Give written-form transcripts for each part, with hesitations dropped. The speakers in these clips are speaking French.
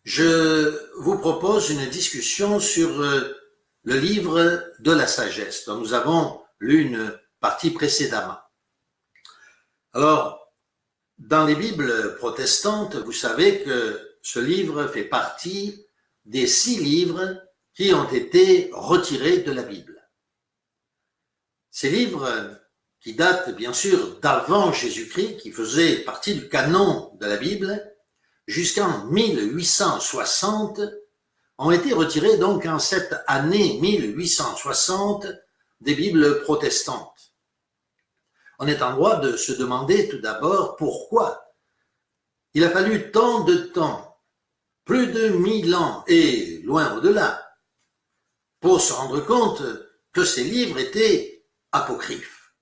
je vous propose une discussion sur le livre de la sagesse, dont nous avons lu une partie précédemment. Alors, dans les Bibles protestantes, vous savez que ce livre fait partie des 6 livres qui ont été retirés de la Bible. Ces livres, qui datent bien sûr d'avant Jésus-Christ, qui faisaient partie du canon de la Bible, jusqu'en 1860, ont été retirés donc en cette année 1860 des Bibles protestantes. On est en droit de se demander tout d'abord pourquoi il a fallu tant de temps, plus de 1000 ans et loin au-delà, pour se rendre compte que ces livres étaient apocryphes.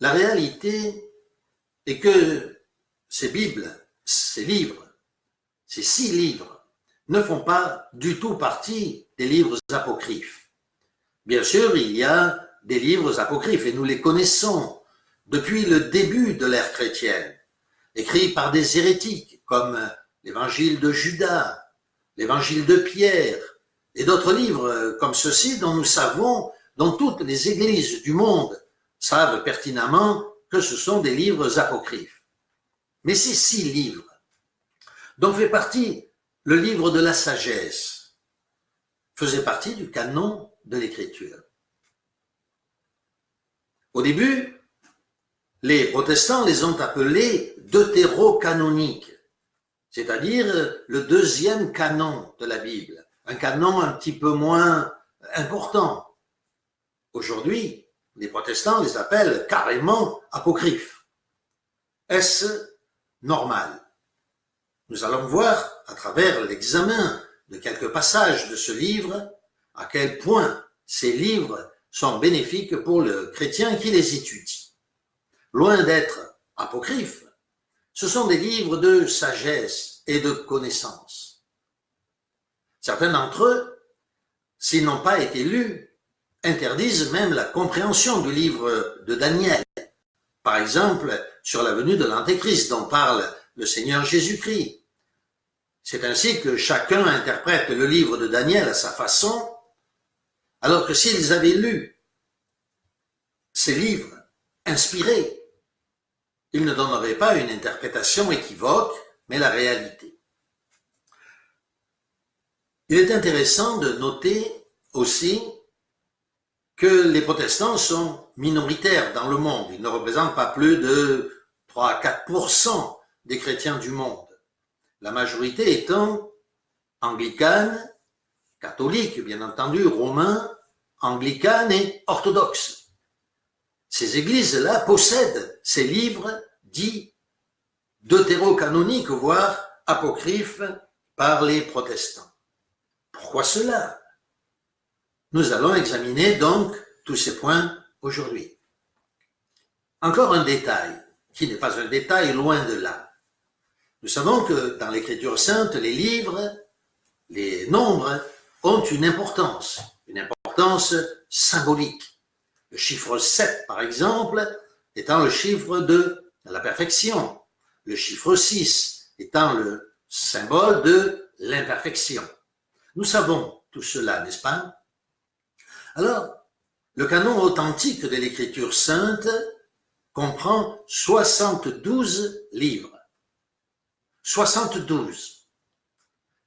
La réalité est que ces Bibles, ces livres, ces 6 livres, ne font pas du tout partie des livres apocryphes. Bien sûr, il y a des livres apocryphes et nous les connaissons depuis le début de l'ère chrétienne, écrits par des hérétiques comme l'évangile de Judas, l'évangile de Pierre et d'autres livres comme ceux-ci dont nous savons, dont toutes les églises du monde savent pertinemment que ce sont des livres apocryphes. Mais ces 6 livres, dont fait partie le livre de la sagesse, faisaient partie du canon de l'écriture. Au début, les protestants les ont appelés deutérocanoniques, c'est-à-dire le 2e canon de la Bible, un canon un petit peu moins important. Aujourd'hui, les protestants les appellent carrément apocryphes. Est-ce normal? Nous allons voir, à travers l'examen de quelques passages de ce livre, à quel point ces livres sont bénéfiques pour le chrétien qui les étudie. Loin d'être apocryphes, ce sont des livres de sagesse et de connaissance. Certains d'entre eux, s'ils n'ont pas été lus, interdisent même la compréhension du livre de Daniel. Par exemple, sur la venue de l'Antéchrist dont parle le Seigneur Jésus-Christ. C'est ainsi que chacun interprète le livre de Daniel à sa façon, alors que s'ils avaient lu ces livres inspirés, ils ne donneraient pas une interprétation équivoque, mais la réalité. Il est intéressant de noter aussi que les protestants sont minoritaires dans le monde. Ils ne représentent pas plus de 3 à 4% des chrétiens du monde. La majorité étant anglicane, catholique, bien entendu, romain, anglicane et orthodoxe. Ces églises-là possèdent ces livres dits deutérocanoniques, voire apocryphes par les protestants. Pourquoi cela? Nous allons examiner donc tous ces points aujourd'hui. Encore un détail, qui n'est pas un détail, loin de là. Nous savons que dans l'Écriture sainte, les livres, les nombres ont une importance symbolique. Le chiffre 7, par exemple, étant le chiffre de la perfection. Le chiffre 6 étant le symbole de l'imperfection. Nous savons tout cela, n'est-ce pas? Alors, le canon authentique de l'Écriture sainte comprend 72 livres. 72.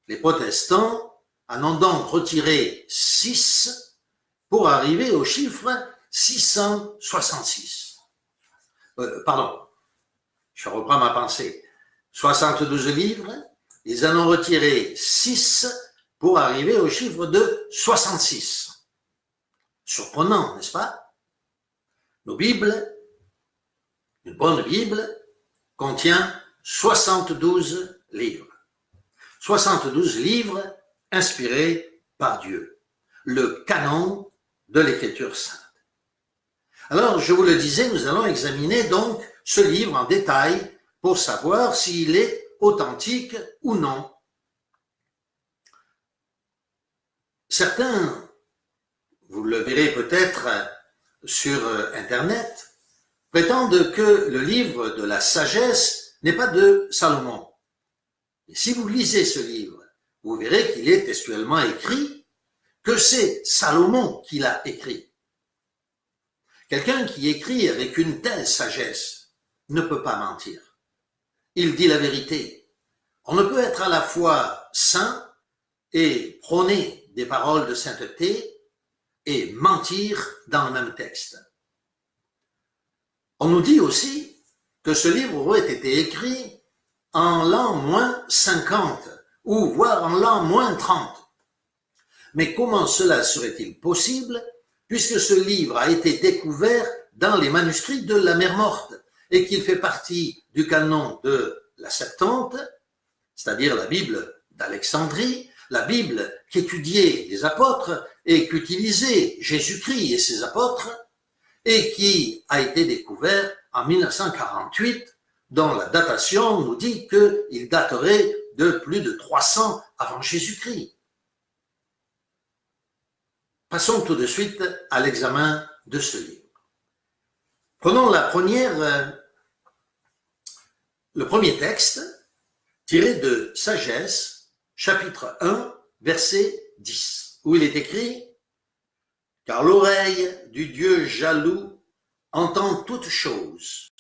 Les protestants en ont donc retiré 6 pour arriver au chiffre 666. Pardon, je reprends ma pensée. 72 livres, ils en ont retiré 6 pour arriver au chiffre de 66. Surprenant, n'est-ce pas? Nos Bibles, une bonne Bible, contient 72 livres. 72 livres inspirés par Dieu. Le canon de l'Écriture sainte. Alors, je vous le disais, nous allons examiner donc ce livre en détail pour savoir s'il est authentique ou non. Certains, vous le verrez peut-être sur Internet, prétendent que le livre de la sagesse n'est pas de Salomon. Et si vous lisez ce livre, vous verrez qu'il est textuellement écrit que c'est Salomon qui l'a écrit. Quelqu'un qui écrit avec une telle sagesse ne peut pas mentir. Il dit la vérité. On ne peut être à la fois saint et prôner des paroles de sainteté et mentir dans le même texte. On nous dit aussi que ce livre aurait été écrit en l'an moins 50 ou voire en l'an moins 30. Mais comment cela serait-il possible puisque ce livre a été découvert dans les manuscrits de la Mer Morte et qu'il fait partie du canon de la Septante, c'est-à-dire la Bible d'Alexandrie, la Bible qu'étudiaient les apôtres et qu'utilisait Jésus-Christ et ses apôtres, et qui a été découvert en 1948, dont la datation nous dit qu'il daterait de plus de 300 avant Jésus-Christ. Passons tout de suite à l'examen de ce livre. Prenons le premier texte tiré de Sagesse, chapitre 1, verset 10, où il est écrit « Car l'oreille du Dieu jaloux entend toutes choses,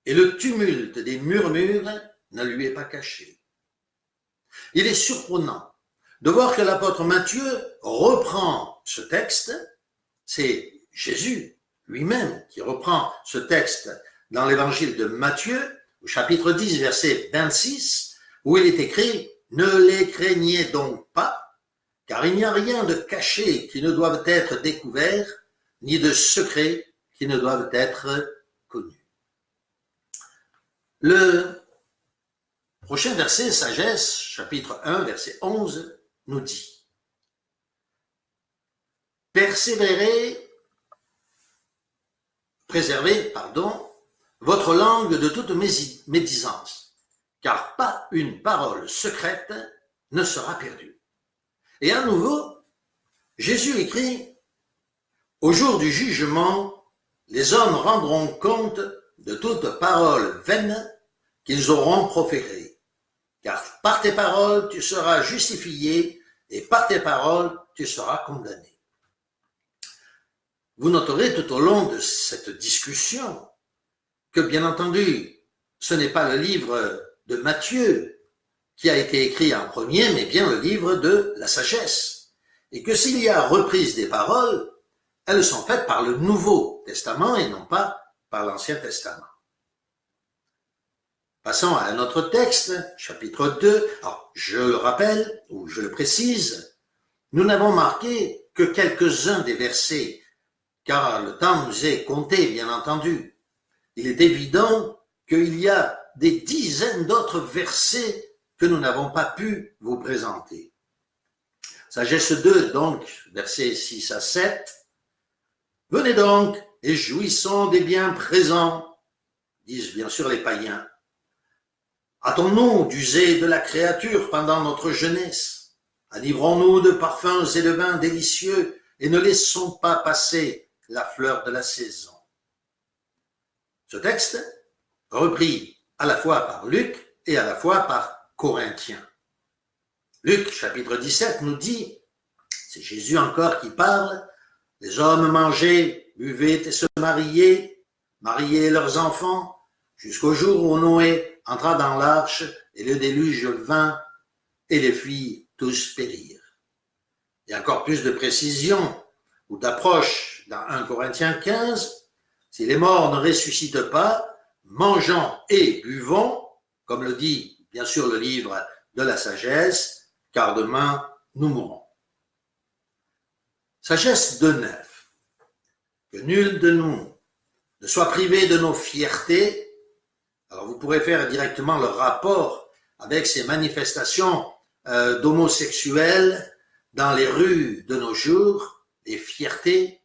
et le tumulte des murmures ne lui est pas caché. » Il est surprenant de voir que l'apôtre Matthieu reprend ce texte, c'est Jésus lui-même qui reprend ce texte dans l'évangile de Matthieu, au chapitre 10, verset 26, où il est écrit « Ne les craignez donc pas, car il n'y a rien de caché qui ne doive être découvert, ni de secret qui ne doivent être connus. » Le prochain verset, Sagesse, chapitre 1, verset 11, nous dit « Préservez, votre langue de toute médisance, car pas une parole secrète ne sera perdue. » Et à nouveau, Jésus écrit « Au jour du jugement, les hommes rendront compte de toute parole vaine qu'ils auront proférée. Car par tes paroles, tu seras justifié, et par tes paroles, tu seras condamné. » Vous noterez tout au long de cette discussion que, bien entendu, ce n'est pas le livre de Matthieu qui a été écrit en premier, mais bien le livre de la sagesse. Et que s'il y a reprise des paroles, elles sont faites par le Nouveau Testament et non pas par l'Ancien Testament. Passons à un autre texte, chapitre 2. Alors, je le rappelle, ou je le précise, nous n'avons marqué que quelques-uns des versets, car le temps nous est compté, bien entendu. Il est évident qu'il y a des dizaines d'autres versets que nous n'avons pas pu vous présenter. Sagesse 2, donc, versets 6 à 7. « Venez donc et jouissons des biens présents, disent bien sûr les païens. Hâtons-nous d'user de la créature pendant notre jeunesse. Enivrons-nous de parfums et de vins délicieux et ne laissons pas passer la fleur de la saison. » Ce texte, repris à la fois par Luc et à la fois par Corinthiens. Luc, chapitre 17, nous dit, c'est Jésus encore qui parle, « Les hommes mangeaient, buvaient et se mariaient leurs enfants, jusqu'au jour où Noé entra dans l'arche et le déluge vint et les filles tous périrent. » Il y a encore plus de précision ou d'approche dans 1 Corinthiens 15. « Si les morts ne ressuscitent pas, mangeons et buvons, comme le dit bien sûr le livre de la sagesse, car demain nous mourrons. » Sagesse 2.9. Que nul de nous ne soit privé de nos fiertés. Alors vous pourrez faire directement le rapport avec ces manifestations d'homosexuels dans les rues de nos jours, des fiertés.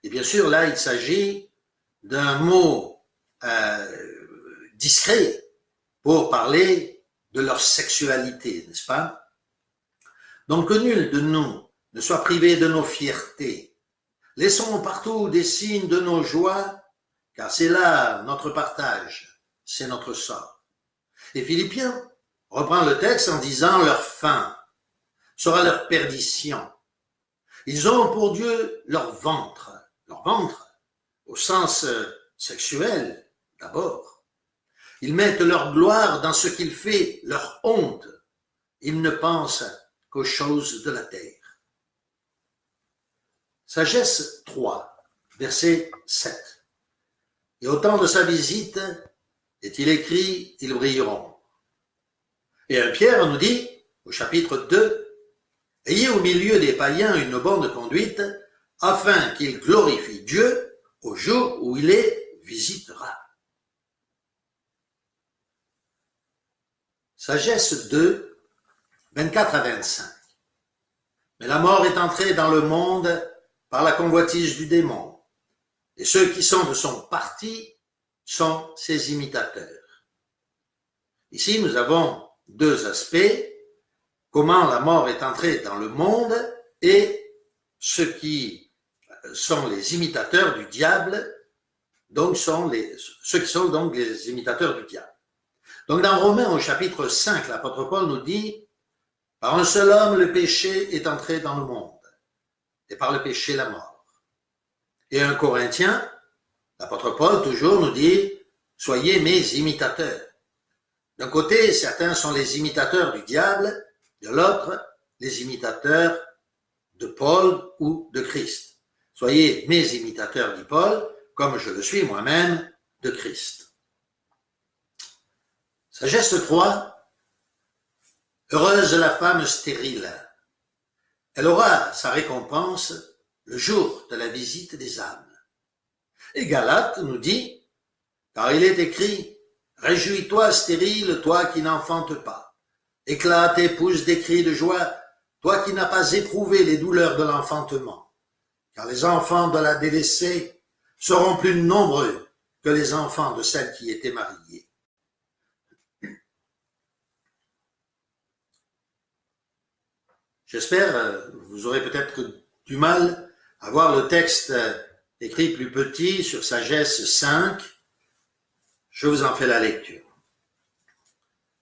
Et bien sûr, là, il s'agit d'un mot discret pour parler de leur sexualité, n'est-ce pas? Donc, que nul de nous ne soit privé de nos fiertés. Laissons partout des signes de nos joies, car c'est là notre partage, c'est notre sort. Et Philippiens, reprend le texte en disant leur fin sera leur perdition. Ils ont pour Dieu leur ventre au sens sexuel d'abord. Ils mettent leur gloire dans ce qu'il fait leur honte. Ils ne pensent qu'aux choses de la terre. Sagesse 3, verset 7. Et au temps de sa visite, est-il écrit, ils brilleront. Et Pierre nous dit, au chapitre 2, ayez au milieu des païens une bonne conduite, afin qu'ils glorifient Dieu au jour où il les visitera. Sagesse 2, 24 à 25. Mais la mort est entrée dans le monde par la convoitise du démon, et ceux qui sont de son parti sont ses imitateurs. Ici, nous avons deux aspects, comment la mort est entrée dans le monde et ceux qui sont les imitateurs du diable, donc ceux qui sont donc les imitateurs du diable. Donc dans Romains au chapitre 5, l'apôtre Paul nous dit, par un seul homme le péché est entré dans le monde, et par le péché la mort. Et 1 Corinthiens, l'apôtre Paul toujours nous dit, soyez mes imitateurs. D'un côté, certains sont les imitateurs du diable, de l'autre, les imitateurs de Paul ou de Christ. Soyez mes imitateurs, dit Paul, comme je le suis moi-même de Christ. Sagesse 3. Heureuse la femme stérile. Elle aura sa récompense le jour de la visite des âmes. Et Galates nous dit, car il est écrit, réjouis-toi stérile, toi qui n'enfantes pas. Éclate et pousse des cris de joie, toi qui n'as pas éprouvé les douleurs de l'enfantement. Car les enfants de la délaissée seront plus nombreux que les enfants de celle qui était mariée. J'espère, vous aurez peut-être du mal à voir le texte écrit plus petit sur Sagesse 5. Je vous en fais la lecture.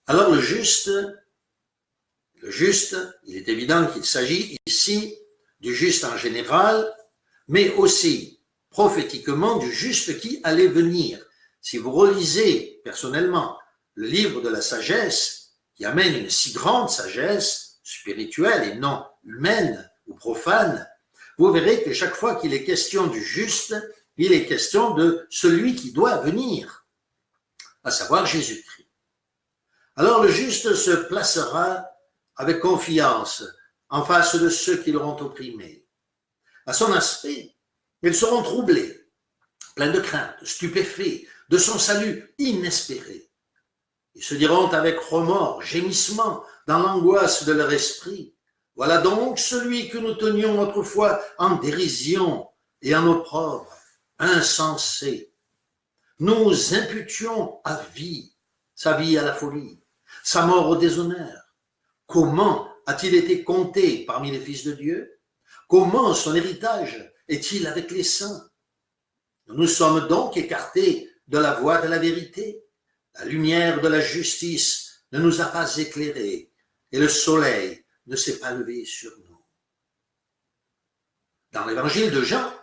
Alors le juste, il est évident qu'il s'agit ici du juste en général, mais aussi prophétiquement du juste qui allait venir. Si vous relisez personnellement le livre de la sagesse, qui amène une si grande sagesse spirituelle et non humaine ou profane, vous verrez que chaque fois qu'il est question du juste, il est question de celui qui doit venir, à savoir Jésus-Christ. Alors le juste se placera avec confiance en face de ceux qui l'auront opprimé. À son aspect, ils seront troublés, pleins de crainte, stupéfaits de son salut inespéré. Ils se diront avec remords, gémissement, dans l'angoisse de leur esprit, voilà donc celui que nous tenions autrefois en dérision et en opprobre, insensé. Nous imputions à vie, sa vie à la folie, sa mort au déshonneur. Comment a-t-il été compté parmi les fils de Dieu? Comment son héritage est-il avec les saints? Nous nous sommes donc écartés de la voie de la vérité. La lumière de la justice ne nous a pas éclairés et le soleil ne s'est pas levé sur nous. Dans l'évangile de Jean,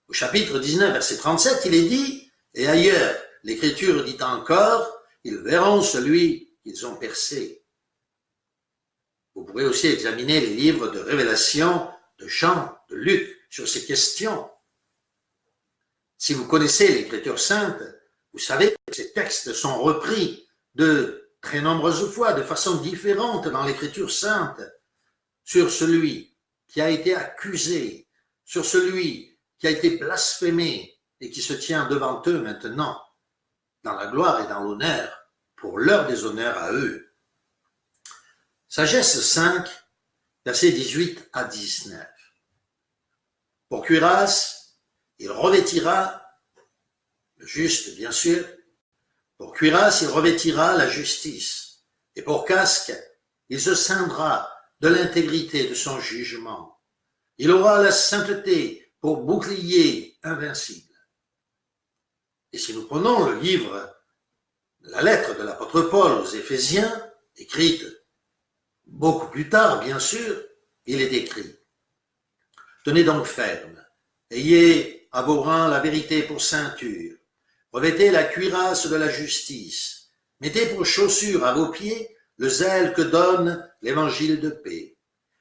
au chapitre 19, verset 37, il est dit, et ailleurs, l'Écriture dit encore, ils verront celui qu'ils ont percé. Vous pourrez aussi examiner les livres de Révélation de Jean, de Luc, sur ces questions. Si vous connaissez l'Écriture sainte, vous savez que ces textes sont repris de très nombreuses fois, de façon différente dans l'Écriture sainte, sur celui qui a été accusé, sur celui qui a été blasphémé et qui se tient devant eux maintenant, dans la gloire et dans l'honneur, pour leur déshonneur à eux. Sagesse 5, versets 18 à 19. Pour cuirasse, il revêtira, le juste bien sûr, pour cuirasse, il revêtira la justice, et pour casque, il se ceindra de l'intégrité de son jugement. Il aura la sainteté pour bouclier invincible. Et si nous prenons le livre, la lettre de l'apôtre Paul aux Éphésiens, écrite beaucoup plus tard, bien sûr, il est écrit: tenez donc ferme, ayez à vos reins la vérité pour ceinture, revêtez la cuirasse de la justice, mettez pour chaussure à vos pieds le zèle que donne l'évangile de paix.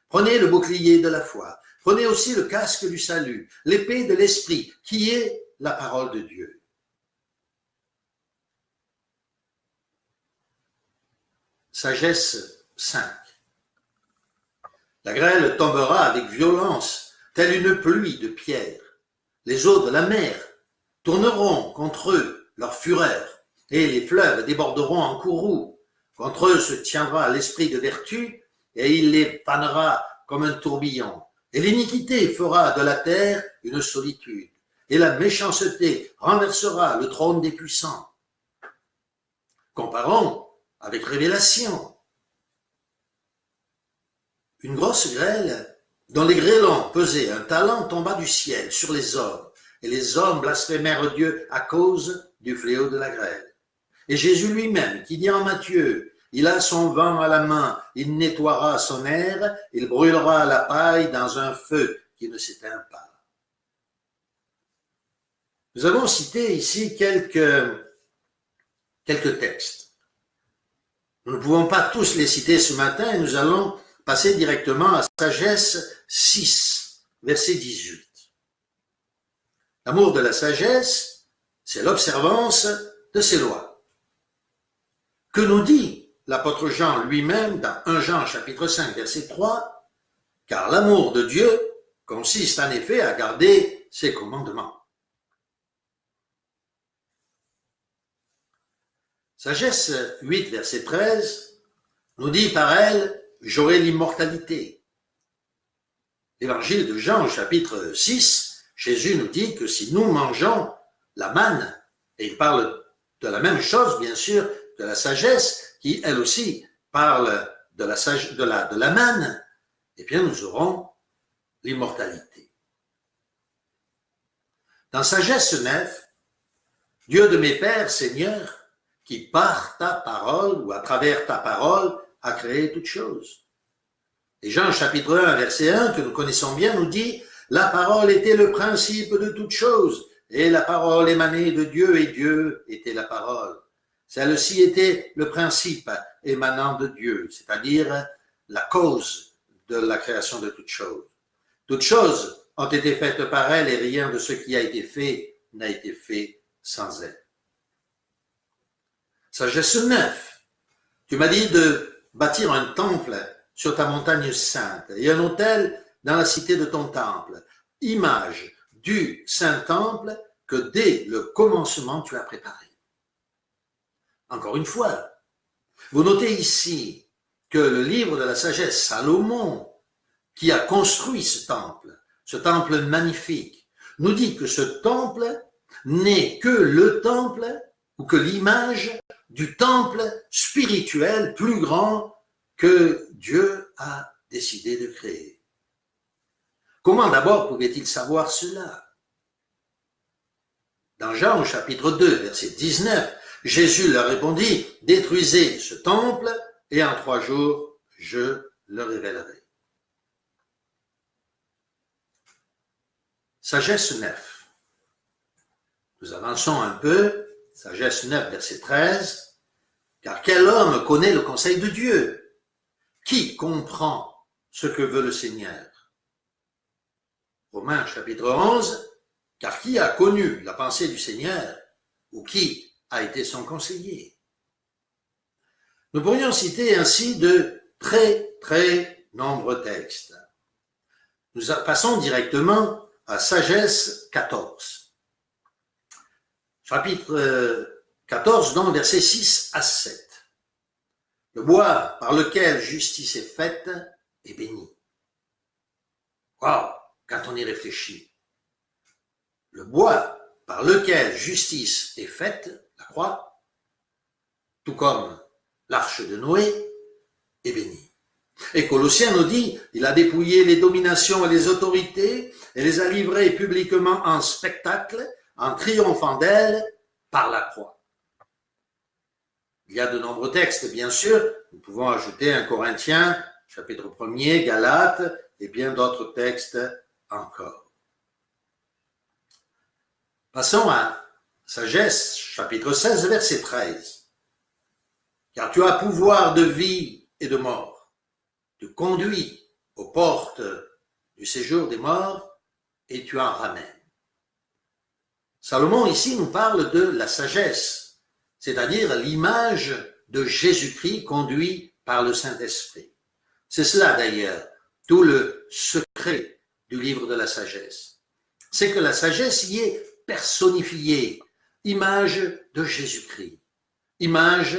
Prenez le bouclier de la foi, prenez aussi le casque du salut, l'épée de l'esprit, qui est la parole de Dieu. Sagesse 5. La grêle tombera avec violence, telle une pluie de pierres. Les eaux de la mer tourneront contre eux leur fureur, et les fleuves déborderont en courroux. Contre eux se tiendra l'esprit de vertu, et il les fanera comme un tourbillon. Et l'iniquité fera de la terre une solitude, et la méchanceté renversera le trône des puissants. Comparons avec Révélation. Une grosse grêle, dont les grêlons pesaient un talent, tomba du ciel sur les hommes, et les hommes blasphémèrent Dieu à cause du fléau de la grêle. Et Jésus lui-même, qui dit en Matthieu: il a son vent à la main, il nettoiera son air, il brûlera la paille dans un feu qui ne s'éteint pas. Nous avons cité ici quelques textes. Nous ne pouvons pas tous les citer ce matin et nous allons passer directement à Sagesse 6, verset 18. L'amour de la sagesse, c'est l'observance de ses lois. Que nous dit l'apôtre Jean lui-même dans 1 Jean chapitre 5, verset 3, « Car l'amour de Dieu consiste en effet à garder ses commandements. » Sagesse 8, verset 13, nous dit par elle: « J'aurai l'immortalité. » L'évangile de Jean, chapitre 6, Jésus nous dit que si nous mangeons la manne, et il parle de la même chose, bien sûr, que la sagesse, qui elle aussi parle de la manne, eh bien nous aurons l'immortalité. Dans Sagesse 9, Dieu de mes pères, Seigneur, qui par ta parole ou à travers ta parole a créé toutes choses. Et Jean chapitre 1, verset 1, que nous connaissons bien, nous dit: la parole était le principe de toutes choses, et la parole émanait de Dieu, et Dieu était la parole. Celle-ci était le principe émanant de Dieu, c'est-à-dire la cause de la création de toutes choses. Toutes choses ont été faites par elle, et rien de ce qui a été fait n'a été fait sans elle. Sagesse 9. Tu m'as dit de bâtir un temple sur ta montagne sainte et un autel dans la cité de ton temple, image du saint temple que dès le commencement tu as préparé. Encore une fois, vous notez ici que le livre de la sagesse, Salomon, qui a construit ce temple magnifique, nous dit que ce temple n'est que le temple ou que l'image du temple spirituel plus grand que Dieu a décidé de créer. Comment d'abord pouvait-il savoir cela? Dans Jean au chapitre 2, verset 19, Jésus leur répondit: « Détruisez ce temple et en 3 jours, je le révélerai. » Sagesse 9. Nous avançons un peu. Sagesse 9, verset 13. « Car quel homme connaît le conseil de Dieu? Qui comprend ce que veut le Seigneur? » Romains chapitre 11. « Car qui a connu la pensée du Seigneur? Ou qui a été son conseiller? » Nous pourrions citer ainsi de très nombreux textes. Nous passons directement à Sagesse 14. Chapitre 14, donc versets 6 à 7. Le bois par lequel justice est faite est béni. Waouh, quand on y réfléchit. Le bois par lequel justice est faite, la croix, tout comme l'arche de Noé, est béni. Et Colossiens nous dit: il a dépouillé les dominations et les autorités et les a livrées publiquement en spectacle, en triomphant d'elle par la croix. Il y a de nombreux textes, bien sûr. Nous pouvons ajouter 1 Corinthiens, chapitre 1er, Galates, et bien d'autres textes encore. Passons à Sagesse, chapitre 16, verset 13. Car tu as pouvoir de vie et de mort. Tu conduis aux portes du séjour des morts et tu en ramènes. Salomon ici nous parle de la sagesse, c'est-à-dire l'image de Jésus-Christ conduit par le Saint-Esprit. C'est cela d'ailleurs, tout le secret du livre de la sagesse. C'est que la sagesse y est personnifiée, image de Jésus-Christ, image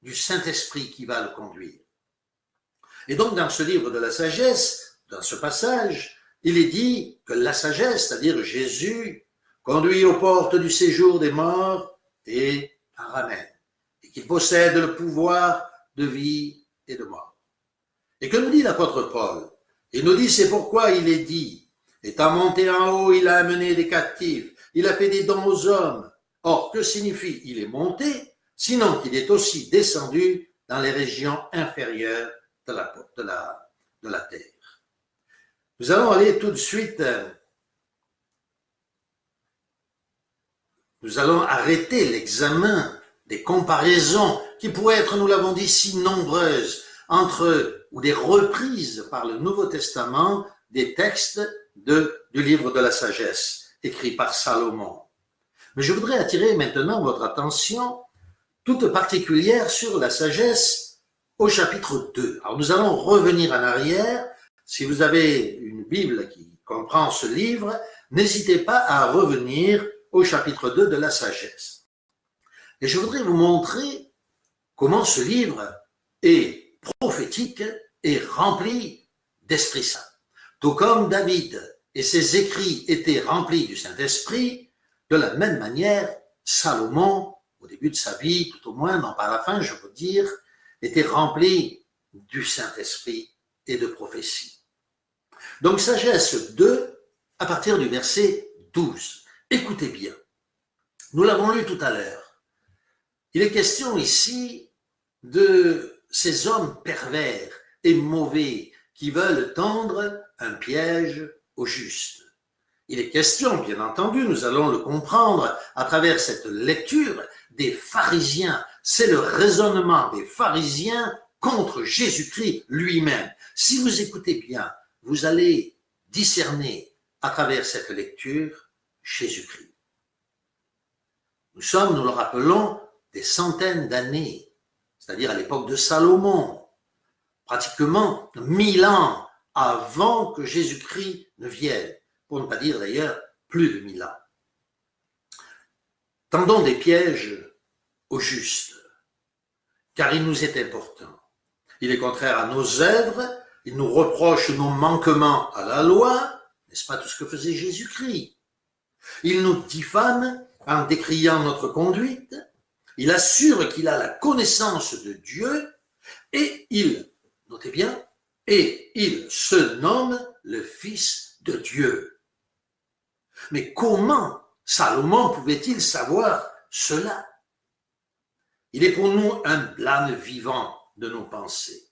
du Saint-Esprit qui va le conduire. Et donc dans ce livre de la sagesse, dans ce passage, il est dit que la sagesse, c'est-à-dire Jésus, conduit aux portes du séjour des morts et en ramène, et qu'il possède le pouvoir de vie et de mort. Et que nous dit l'apôtre Paul? Il nous dit, c'est pourquoi il est dit, étant monté en haut, il a amené des captifs, il a fait des dons aux hommes. Or, que signifie il est monté? Sinon qu'il est aussi descendu dans les régions inférieures de la terre. Nous allons aller tout de suite, nous allons arrêter l'examen des comparaisons qui pourraient être, nous l'avons dit, si nombreuses ou des reprises par le Nouveau Testament des textes du livre de la sagesse, écrit par Salomon. Mais je voudrais attirer maintenant votre attention toute particulière sur la sagesse au chapitre 2. Alors nous allons revenir en arrière. Si vous avez une Bible qui comprend ce livre, n'hésitez pas à revenir au chapitre 2 de la sagesse. Et je voudrais vous montrer comment ce livre est prophétique et rempli d'Esprit Saint. Tout comme David et ses écrits étaient remplis du Saint-Esprit, de la même manière, Salomon, au début de sa vie, tout au moins, non pas à la fin, je veux dire, était rempli du Saint-Esprit et de prophétie. Donc, sagesse 2, à partir du verset 12. Écoutez bien. Nous l'avons lu tout à l'heure. Il est question ici de ces hommes pervers et mauvais qui veulent tendre un piège aux justes. Il est question, bien entendu, nous allons le comprendre à travers cette lecture, des pharisiens. C'est le raisonnement des pharisiens contre Jésus-Christ lui-même. Si vous écoutez bien, vous allez discerner à travers cette lecture Jésus-Christ. Nous sommes, nous le rappelons, des centaines d'années, c'est-à-dire à l'époque de Salomon, pratiquement 1000 ans avant que Jésus-Christ ne vienne, pour ne pas dire d'ailleurs plus de 1000 ans. Tendons des pièges aux justes, car il nous est important. Il est contraire à nos œuvres, il nous reproche nos manquements à la loi, n'est-ce pas tout ce que faisait Jésus-Christ? Il nous diffame en décriant notre conduite, il assure qu'il a la connaissance de Dieu, et notez bien, et il se nomme le Fils de Dieu. Mais comment Salomon pouvait-il savoir cela? Il est pour nous un blâme vivant de nos pensées.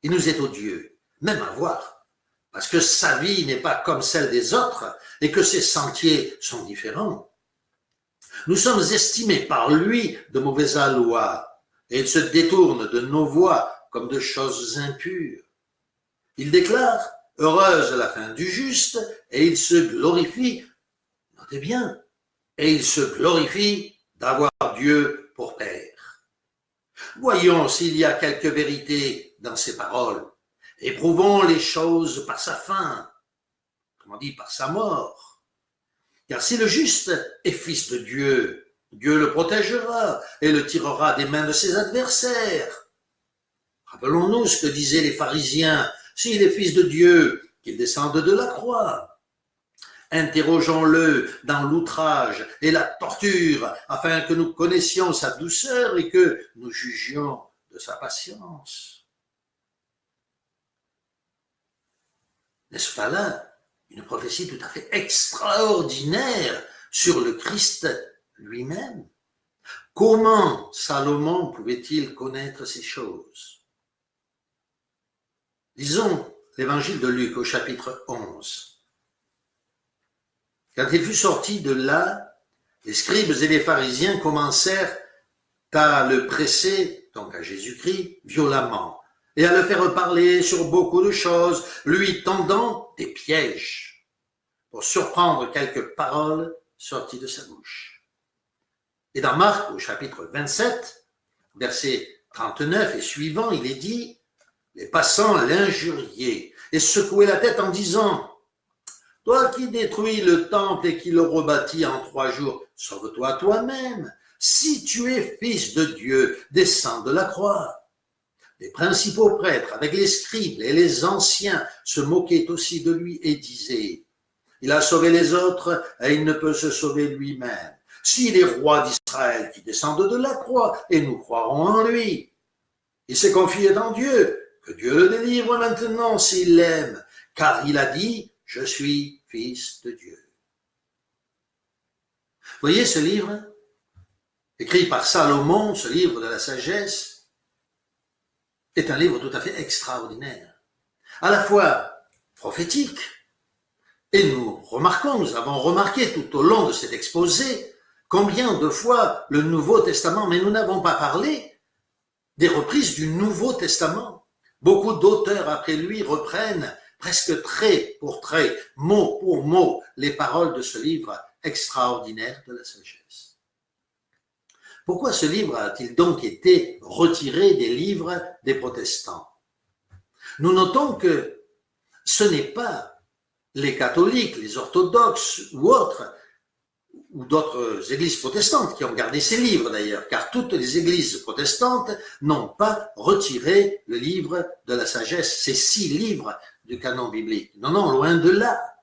Il nous est odieux, même à voir, parce que sa vie n'est pas comme celle des autres et que ses sentiers sont différents. Nous sommes estimés par lui de mauvais aloi et il se détourne de nos voies comme de choses impures. Il déclare « Heureuse la fin du juste » et il se glorifie, notez bien, et il se glorifie d'avoir Dieu pour Père. Voyons s'il y a quelque vérité dans ces paroles. Éprouvons les choses par sa fin, comme on dit par sa mort. Car si le juste est fils de Dieu, Dieu le protégera et le tirera des mains de ses adversaires. Rappelons-nous ce que disaient les pharisiens. S'il est fils de Dieu, qu'il descende de la croix. Interrogeons-le dans l'outrage et la torture, afin que nous connaissions sa douceur et que nous jugions de sa patience. N'est-ce pas là une prophétie tout à fait extraordinaire sur le Christ lui-même? Comment Salomon pouvait-il connaître ces choses? Lisons l'évangile de Luc au chapitre 11. Quand il fut sorti de là, les scribes et les pharisiens commencèrent à le presser, donc à Jésus-Christ, violemment, et à le faire parler sur beaucoup de choses, lui tendant des pièges pour surprendre quelques paroles sorties de sa bouche. Et dans Marc, au chapitre 27, verset 39 et suivant, il est dit, les passants l'injuriaient et secouaient la tête en disant, « Toi qui détruis le temple et qui le rebâtis en 3 jours, sauve-toi toi-même. Si tu es fils de Dieu, descends de la croix. » Les principaux prêtres, avec les scribes et les anciens, se moquaient aussi de lui et disaient, « Il a sauvé les autres et il ne peut se sauver lui-même. S'il est roi d'Israël qui descende de la croix, et nous croirons en lui. Il s'est confié en Dieu, que Dieu le délivre maintenant s'il l'aime, car il a dit, « Je suis fils de Dieu. » Voyez ce livre, écrit par Salomon, ce livre de la sagesse, est un livre tout à fait extraordinaire, à la fois prophétique, et nous avons remarqué tout au long de cet exposé, combien de fois le Nouveau Testament, mais nous n'avons pas parlé des reprises du Nouveau Testament. Beaucoup d'auteurs après lui reprennent presque trait pour trait, mot pour mot, les paroles de ce livre extraordinaire de la sagesse. Pourquoi ce livre a-t-il donc été retiré des livres des protestants? Nous notons que ce n'est pas les catholiques, les orthodoxes ou autres, ou d'autres églises protestantes qui ont gardé ces livres d'ailleurs, car toutes les églises protestantes n'ont pas retiré le livre de la sagesse, ces 6 livres du canon biblique. Non, non, loin de là.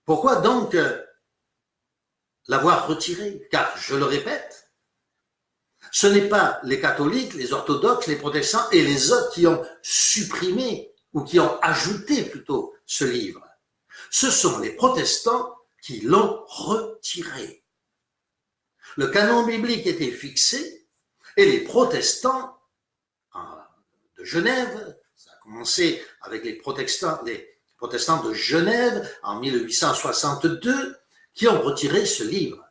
Pourquoi donc l'avoir retiré? Car, je le répète, ce n'est pas les catholiques, les orthodoxes, les protestants et les autres qui ont supprimé ou qui ont ajouté plutôt ce livre. Ce sont les protestants qui l'ont retiré. Le canon biblique était fixé et les protestants de Genève, ça a commencé avec les protestants de Genève en 1862, qui ont retiré ce livre.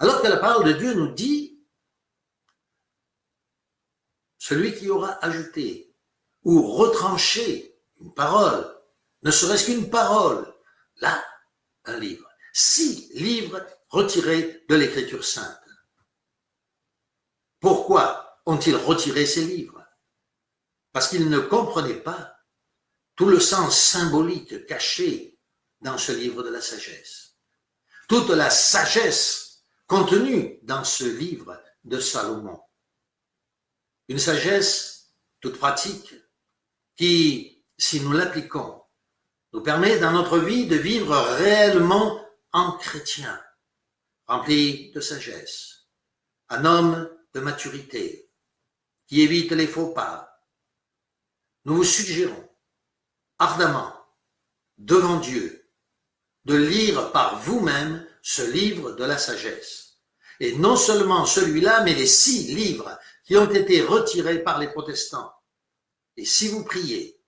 Alors que la parole de Dieu nous dit, celui qui aura ajouté ou retranché une parole, ne serait-ce qu'une parole, là, un livre. 6 livres retirés de l'Écriture sainte. Pourquoi ont-ils retiré ces livres? Parce qu'ils ne comprenaient pas tout le sens symbolique caché dans ce livre de la sagesse. Toute la sagesse contenue dans ce livre de Salomon. Une sagesse toute pratique qui, si nous l'appliquons, nous permet dans notre vie de vivre réellement en chrétien, rempli de sagesse, un homme de maturité, qui évite les faux pas. Nous vous suggérons ardemment, devant Dieu, de lire par vous-même ce livre de la sagesse. Et non seulement celui-là, mais les 6 livres qui ont été retirés par les protestants. Et si vous priez,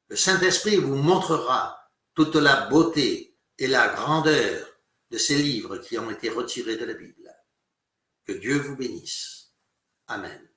le Saint-Esprit vous montrera toute la beauté et la grandeur de ces livres qui ont été retirés de la Bible. Que Dieu vous bénisse. Amen.